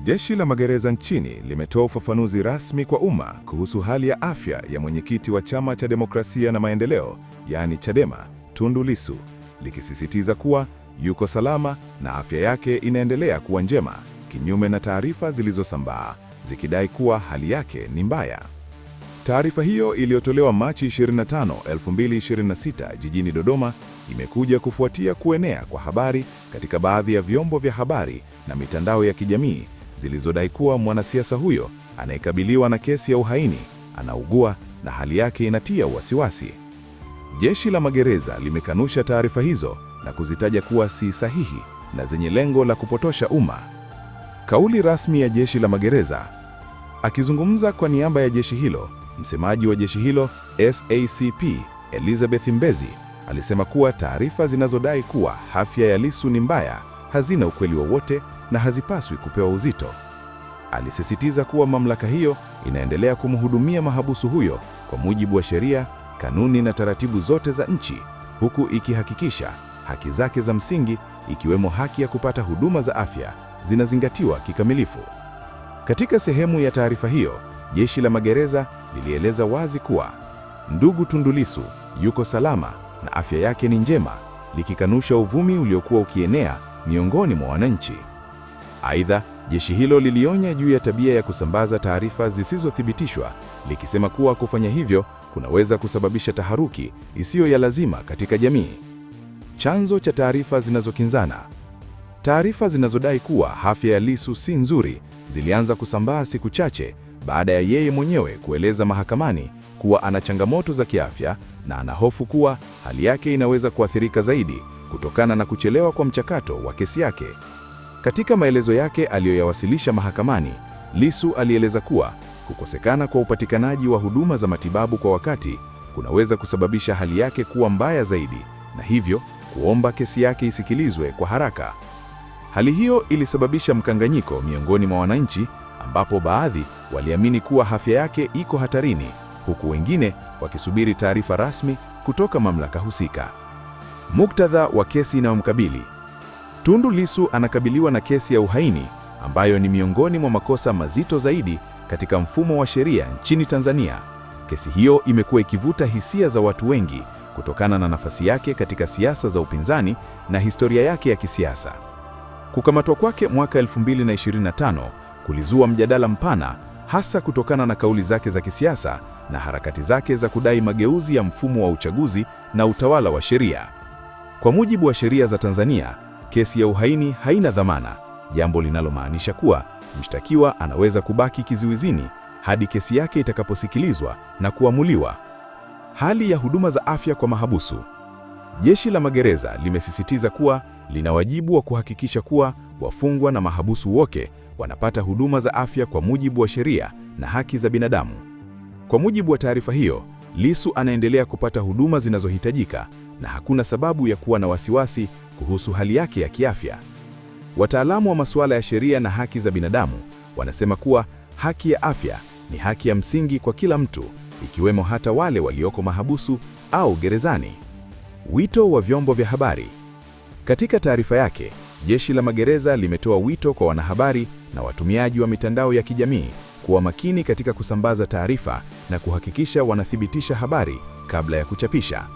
Jeshi la magereza nchini limetoa ufafanuzi rasmi kwa umma kuhusu hali ya afya ya mwenyekiti wa Chama cha Demokrasia na Maendeleo, yaani Chadema, Tundu Lissu, likisisitiza kuwa yuko salama na afya yake inaendelea kuwa njema, kinyume na taarifa zilizosambaa zikidai kuwa hali yake ni mbaya. Taarifa hiyo iliyotolewa Machi 25, 2026 jijini Dodoma imekuja kufuatia kuenea kwa habari katika baadhi ya vyombo vya habari na mitandao ya kijamii zilizodai kuwa mwanasiasa huyo anayekabiliwa na kesi ya uhaini anaugua na hali yake inatia wasiwasi. Jeshi la magereza limekanusha taarifa hizo na kuzitaja kuwa si sahihi na zenye lengo la kupotosha umma. Kauli rasmi ya jeshi la magereza. Akizungumza kwa niaba ya jeshi hilo, msemaji wa jeshi hilo SACP Elizabeth Mbezi alisema kuwa taarifa zinazodai kuwa afya ya Lissu ni mbaya hazina ukweli wowote na hazipaswi kupewa uzito. Alisisitiza kuwa mamlaka hiyo inaendelea kumhudumia mahabusu huyo kwa mujibu wa sheria, kanuni na taratibu zote za nchi, huku ikihakikisha haki zake za msingi ikiwemo haki ya kupata huduma za afya zinazingatiwa kikamilifu. Katika sehemu ya taarifa hiyo, jeshi la magereza lilieleza wazi kuwa ndugu Tundu Lissu yuko salama na afya yake ni njema, likikanusha uvumi uliokuwa ukienea miongoni mwa wananchi. Aidha, jeshi hilo lilionya juu ya tabia ya kusambaza taarifa zisizothibitishwa, likisema kuwa kufanya hivyo kunaweza kusababisha taharuki isiyo ya lazima katika jamii. Chanzo cha taarifa zinazokinzana. Taarifa zinazodai kuwa afya ya Lissu si nzuri zilianza kusambaa siku chache baada ya yeye mwenyewe kueleza mahakamani kuwa ana changamoto za kiafya na anahofu kuwa hali yake inaweza kuathirika zaidi kutokana na kuchelewa kwa mchakato wa kesi yake. Katika maelezo yake aliyoyawasilisha mahakamani, Lissu alieleza kuwa kukosekana kwa upatikanaji wa huduma za matibabu kwa wakati kunaweza kusababisha hali yake kuwa mbaya zaidi na hivyo kuomba kesi yake isikilizwe kwa haraka. Hali hiyo ilisababisha mkanganyiko miongoni mwa wananchi, ambapo baadhi waliamini kuwa afya yake iko hatarini, huku wengine wakisubiri taarifa rasmi kutoka mamlaka husika. Muktadha wa kesi inayomkabili. Tundu Lissu anakabiliwa na kesi ya uhaini ambayo ni miongoni mwa makosa mazito zaidi katika mfumo wa sheria nchini Tanzania. Kesi hiyo imekuwa ikivuta hisia za watu wengi kutokana na nafasi yake katika siasa za upinzani na historia yake ya kisiasa. Kukamatwa kwake mwaka 2025 kulizua mjadala mpana, hasa kutokana na kauli zake za kisiasa na harakati zake za kudai mageuzi ya mfumo wa uchaguzi na utawala wa sheria. Kwa mujibu wa sheria za Tanzania, kesi ya uhaini haina dhamana, jambo linalomaanisha kuwa mshtakiwa anaweza kubaki kizuizini hadi kesi yake itakaposikilizwa na kuamuliwa. Hali ya huduma za afya kwa mahabusu. Jeshi la magereza limesisitiza kuwa lina wajibu wa kuhakikisha kuwa wafungwa na mahabusu wote wanapata huduma za afya kwa mujibu wa sheria na haki za binadamu. Kwa mujibu wa taarifa hiyo, Lissu anaendelea kupata huduma zinazohitajika na hakuna sababu ya kuwa na wasiwasi kuhusu hali yake ya kiafya. Wataalamu wa masuala ya sheria na haki za binadamu wanasema kuwa haki ya afya ni haki ya msingi kwa kila mtu, ikiwemo hata wale walioko mahabusu au gerezani. Wito wa vyombo vya habari. Katika taarifa yake, jeshi la magereza limetoa wito kwa wanahabari na watumiaji wa mitandao ya kijamii kuwa makini katika kusambaza taarifa na kuhakikisha wanathibitisha habari kabla ya kuchapisha.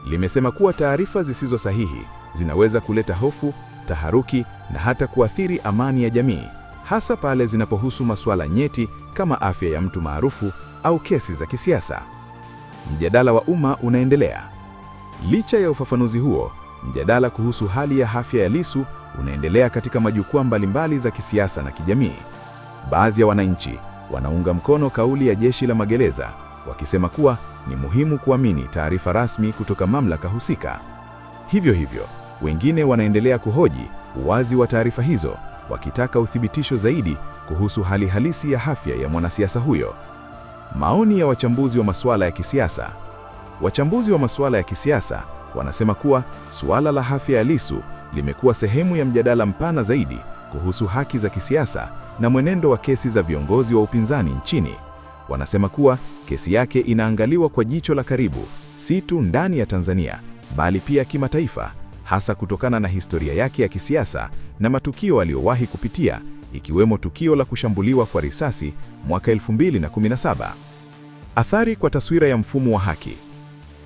Limesema kuwa taarifa zisizo sahihi zinaweza kuleta hofu, taharuki na hata kuathiri amani ya jamii, hasa pale zinapohusu masuala nyeti kama afya ya mtu maarufu au kesi za kisiasa. Mjadala wa umma unaendelea. Licha ya ufafanuzi huo, mjadala kuhusu hali ya afya ya Lissu unaendelea katika majukwaa mbalimbali za kisiasa na kijamii. Baadhi ya wananchi wanaunga mkono kauli ya jeshi la magereza, wakisema kuwa ni muhimu kuamini taarifa rasmi kutoka mamlaka husika. Hivyo hivyo, wengine wanaendelea kuhoji uwazi wa taarifa hizo, wakitaka uthibitisho zaidi kuhusu hali halisi ya afya ya mwanasiasa huyo. Maoni ya wachambuzi wa masuala ya kisiasa. Wachambuzi wa masuala ya kisiasa wanasema kuwa suala la afya ya Lissu limekuwa sehemu ya mjadala mpana zaidi kuhusu haki za kisiasa na mwenendo wa kesi za viongozi wa upinzani nchini. Wanasema kuwa kesi yake inaangaliwa kwa jicho la karibu, si tu ndani ya Tanzania, bali pia kimataifa, hasa kutokana na historia yake ya kisiasa na matukio aliyowahi kupitia ikiwemo tukio la kushambuliwa kwa risasi mwaka 2017. Athari kwa taswira ya mfumo wa haki.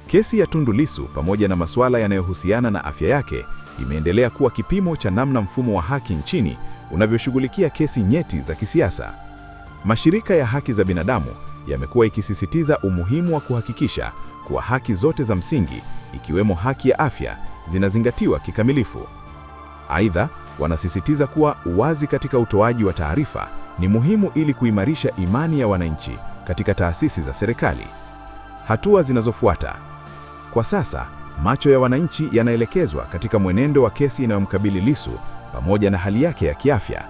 Kesi ya Tundu Lissu pamoja na masuala yanayohusiana na afya yake imeendelea kuwa kipimo cha namna mfumo wa haki nchini unavyoshughulikia kesi nyeti za kisiasa. Mashirika ya haki za binadamu yamekuwa ikisisitiza umuhimu wa kuhakikisha kuwa haki zote za msingi, ikiwemo haki ya afya, zinazingatiwa kikamilifu. Aidha, wanasisitiza kuwa uwazi katika utoaji wa taarifa ni muhimu ili kuimarisha imani ya wananchi katika taasisi za serikali. Hatua zinazofuata. Kwa sasa, macho ya wananchi yanaelekezwa katika mwenendo wa kesi inayomkabili Lissu pamoja na hali yake ya kiafya.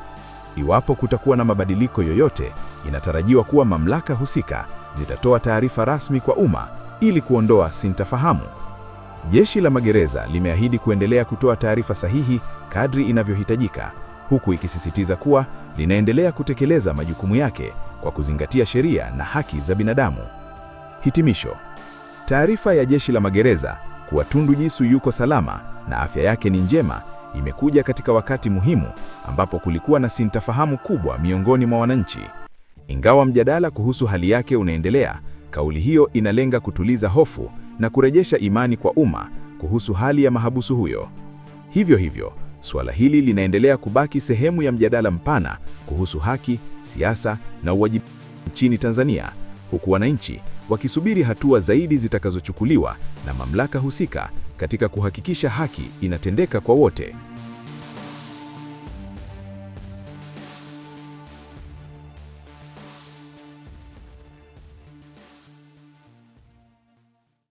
Iwapo kutakuwa na mabadiliko yoyote, inatarajiwa kuwa mamlaka husika zitatoa taarifa rasmi kwa umma ili kuondoa sintofahamu. Jeshi la Magereza limeahidi kuendelea kutoa taarifa sahihi kadri inavyohitajika, huku ikisisitiza kuwa linaendelea kutekeleza majukumu yake kwa kuzingatia sheria na haki za binadamu. Hitimisho. Taarifa ya Jeshi la Magereza kuwa Tundu Lissu yuko salama na afya yake ni njema imekuja katika wakati muhimu ambapo kulikuwa na sintofahamu kubwa miongoni mwa wananchi. Ingawa mjadala kuhusu hali yake unaendelea, kauli hiyo inalenga kutuliza hofu na kurejesha imani kwa umma kuhusu hali ya mahabusu huyo. Hivyo hivyo, suala hili linaendelea kubaki sehemu ya mjadala mpana kuhusu haki, siasa na uwajibikaji nchini Tanzania, huku wananchi wakisubiri hatua zaidi zitakazochukuliwa na mamlaka husika katika kuhakikisha haki inatendeka kwa wote.